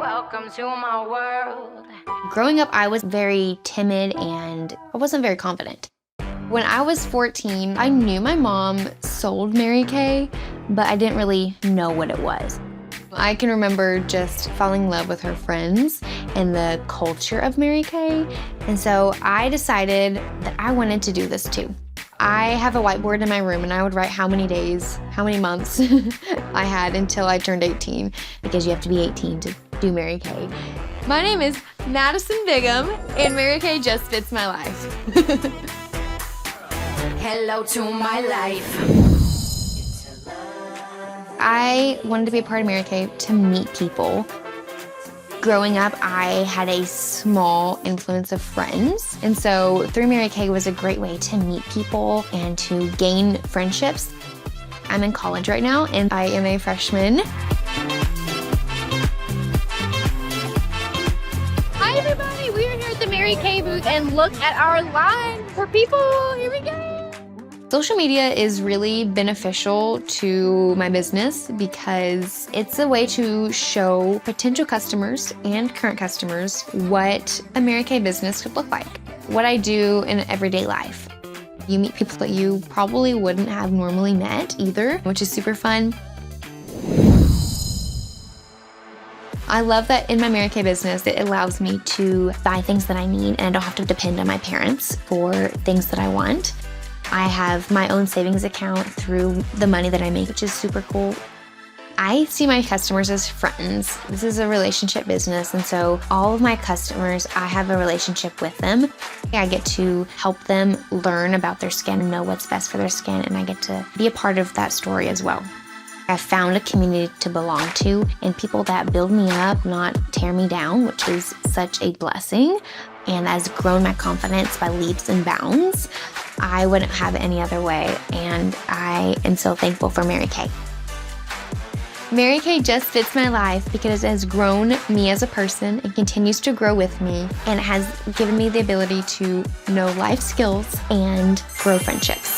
Welcome to my world. Growing up, I was very timid and I wasn't very confident. When I was 14, I knew my mom sold Mary Kay, but I didn't really know what it was. I can remember just falling in love with her friends and the culture of Mary Kay, and so I decided that I wanted to do this too. I have a whiteboard in my room and I would write how many days, how many months I had until I turned 18, because you have to be 18 to do Mary Kay. My name is Madison Bigham, and Mary Kay just fits my life. Hello to my life. I wanted to be a part of Mary Kay to meet people. Growing up, I had a small influence of friends, and so through Mary Kay was a great way to meet people and to gain friendships. I'm in college right now, and I am a freshman. Hi everybody, we are here at the Mary Kay booth, and look at our line for people. Here we go. Social media is really beneficial to my business because it's a way to show potential customers and current customers what a Mary Kay business could look like, what I do in everyday life. You meet people that you probably wouldn't have normally met either, which is super fun. I love that in my Mary Kay business, it allows me to buy things that I need and I don't have to depend on my parents for things that I want. I have my own savings account through the money that I make, which is super cool. I see my customers as friends. This is a relationship business, and so all of my customers, I have a relationship with them. I get to help them learn about their skin and know what's best for their skin, and I get to be a part of that story as well. I found a community to belong to and people that build me up, not tear me down, which is such a blessing, and has grown my confidence by leaps and bounds. I wouldn't have it any other way, and I am so thankful for Mary Kay. Mary Kay just fits my life because it has grown me as a person and continues to grow with me, and it has given me the ability to know life skills and grow friendships.